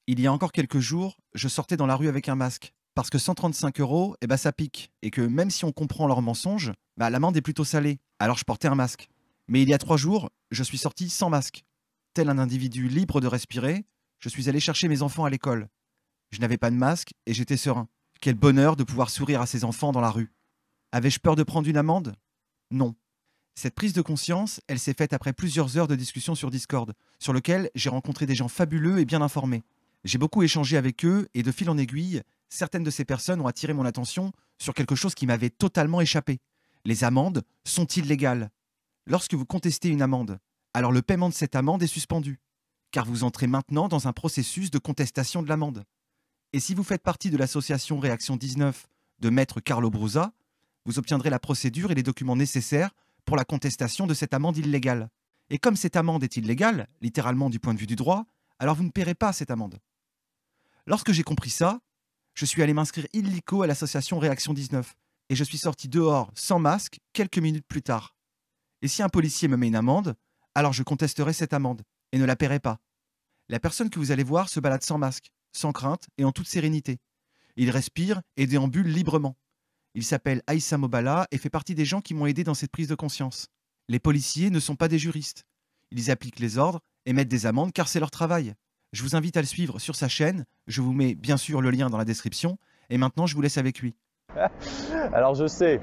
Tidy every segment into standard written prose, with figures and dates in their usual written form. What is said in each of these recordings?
Il y a encore quelques jours, je sortais dans la rue avec un masque. Parce que 135 euros, eh ben ça pique. Et que même si on comprend leurs mensonges, bah, l'amende est plutôt salée. Alors je portais un masque. Mais il y a 3 jours, je suis sorti sans masque. Tel un individu libre de respirer, je suis allé chercher mes enfants à l'école. Je n'avais pas de masque et j'étais serein. Quel bonheur de pouvoir sourire à ces enfants dans la rue. Avais-je peur de prendre une amende? Non. Cette prise de conscience, elle s'est faite après plusieurs heures de discussion sur Discord, sur lequel j'ai rencontré des gens fabuleux et bien informés. J'ai beaucoup échangé avec eux et de fil en aiguille, certaines de ces personnes ont attiré mon attention sur quelque chose qui m'avait totalement échappé. Les amendes sont illégales. Lorsque vous contestez une amende, alors le paiement de cette amende est suspendu, car vous entrez maintenant dans un processus de contestation de l'amende. Et si vous faites partie de l'association Réaction 19 de Maître Carlo Brusa, vous obtiendrez la procédure et les documents nécessaires pour la contestation de cette amende illégale. Et comme cette amende est illégale, littéralement du point de vue du droit, alors vous ne paierez pas cette amende. Lorsque j'ai compris ça, je suis allé m'inscrire illico à l'association Réaction 19 et je suis sorti dehors sans masque quelques minutes plus tard. Et si un policier me met une amende, alors je contesterai cette amende et ne la paierai pas. La personne que vous allez voir se balade sans masque, sans crainte et en toute sérénité. Il respire et déambule librement. Il s'appelle Aïssa Mobala et fait partie des gens qui m'ont aidé dans cette prise de conscience. Les policiers ne sont pas des juristes. Ils appliquent les ordres et mettent des amendes car c'est leur travail. Je vous invite à le suivre sur sa chaîne. Je vous mets bien sûr le lien dans la description. Et maintenant, je vous laisse avec lui. Alors je sais,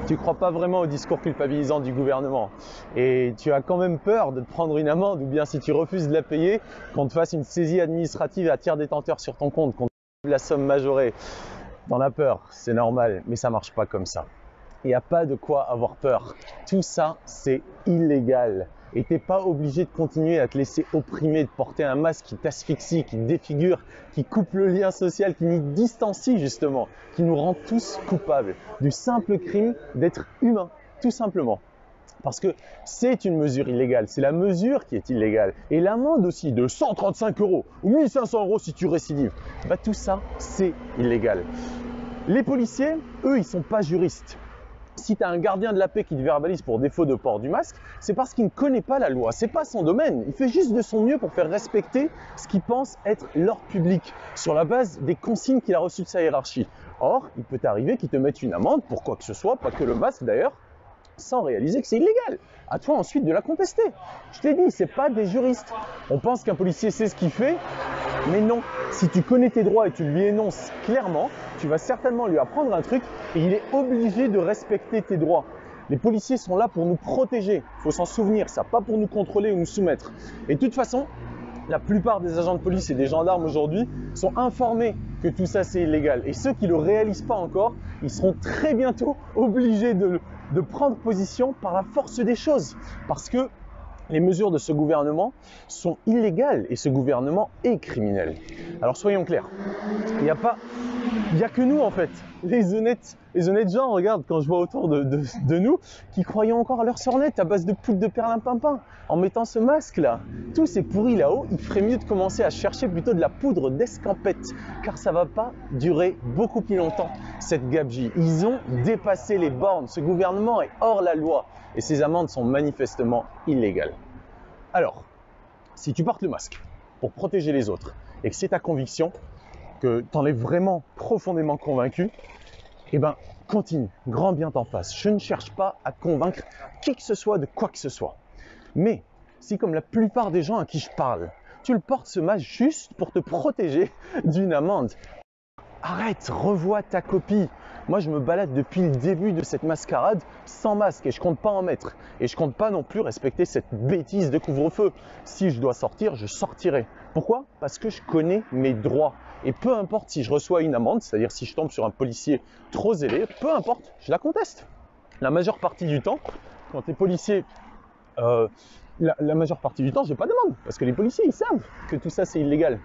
tu crois pas vraiment au discours culpabilisant du gouvernement et tu as quand même peur de te prendre une amende ou bien si tu refuses de la payer, qu'on te fasse une saisie administrative à tiers détenteur sur ton compte, qu'on te fasse la somme majorée. T'en as peur, c'est normal, mais ça marche pas comme ça. Il n'y a pas de quoi avoir peur. Tout ça, c'est illégal. Et t'es pas obligé de continuer à te laisser opprimer, de porter un masque qui t'asphyxie, qui te défigure, qui coupe le lien social, qui nous distancie justement, qui nous rend tous coupables du simple crime d'être humain, tout simplement. Parce que c'est une mesure illégale, c'est la mesure qui est illégale. Et l'amende aussi de 135 euros ou 1500 euros si tu récidives, bah tout ça, c'est illégal. Les policiers, eux, ils sont pas juristes. Si tu as un gardien de la paix qui te verbalise pour défaut de port du masque, c'est parce qu'il ne connaît pas la loi, c'est pas son domaine. Il fait juste de son mieux pour faire respecter ce qu'il pense être l'ordre public, sur la base des consignes qu'il a reçues de sa hiérarchie. Or, il peut arriver qu'il te mette une amende pour quoi que ce soit, pas que le masque d'ailleurs, sans réaliser que c'est illégal. À toi ensuite de la contester. Je t'ai dit, c'est pas des juristes. On pense qu'un policier sait ce qu'il fait, mais non. Si tu connais tes droits et tu lui énonces clairement, tu vas certainement lui apprendre un truc et il est obligé de respecter tes droits. Les policiers sont là pour nous protéger. Il faut s'en souvenir, ça, pas pour nous contrôler ou nous soumettre. Et de toute façon, la plupart des agents de police et des gendarmes aujourd'hui sont informés que tout ça c'est illégal. Et ceux qui ne le réalisent pas encore, ils seront très bientôt obligés de prendre position par la force des choses. Parce que les mesures de ce gouvernement sont illégales et ce gouvernement est criminel. Alors soyons clairs, il n'y a que nous en fait, les honnêtes gens, regarde quand je vois autour de nous, qui croyons encore à leur sornette à base de poudre de perlimpinpin, en mettant ce masque là. Tous ces pourris là-haut, il ferait mieux de commencer à chercher plutôt de la poudre d'escampette, car ça va pas durer beaucoup plus longtemps cette gabegie. Ils ont dépassé les bornes, ce gouvernement est hors la loi et ces amendes sont manifestement illégales. Alors, si tu portes le masque pour protéger les autres et que c'est ta conviction, que tu en es vraiment profondément convaincu, eh ben continue, grand bien t'en fasse. Je ne cherche pas à convaincre qui que ce soit de quoi que ce soit. Mais si comme la plupart des gens à qui je parle, tu le portes ce masque juste pour te protéger d'une amende, arrête, revois ta copie. Moi, je me balade depuis le début de cette mascarade sans masque et je compte pas en mettre. Et je compte pas non plus respecter cette bêtise de couvre-feu. Si je dois sortir, je sortirai. Pourquoi? Parce que je connais mes droits. Et peu importe si je reçois une amende, c'est-à-dire si je tombe sur un policier trop zélé, peu importe, je la conteste. La majeure partie du temps, quand tu es policier, la majeure partie du temps, j'ai pas d'amende. Parce que les policiers, ils savent que tout ça, c'est illégal.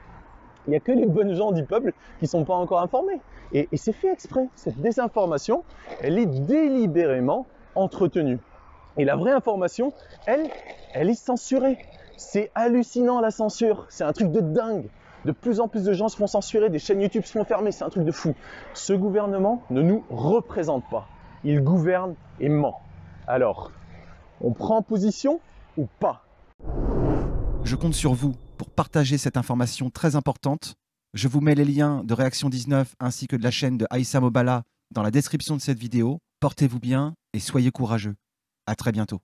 Il n'y a que les bonnes gens du peuple qui ne sont pas encore informés. Et c'est fait exprès. Cette désinformation, elle est délibérément entretenue. Et la vraie information, elle est censurée. C'est hallucinant la censure. C'est un truc de dingue. De plus en plus de gens se font censurer, des chaînes YouTube se font fermer. C'est un truc de fou. Ce gouvernement ne nous représente pas. Il gouverne et ment. Alors, on prend position ou pas? Je compte sur vous pour partager cette information très importante. Je vous mets les liens de Réaction 19 ainsi que de la chaîne de Aïssa Mobala dans la description de cette vidéo. Portez-vous bien et soyez courageux. À très bientôt.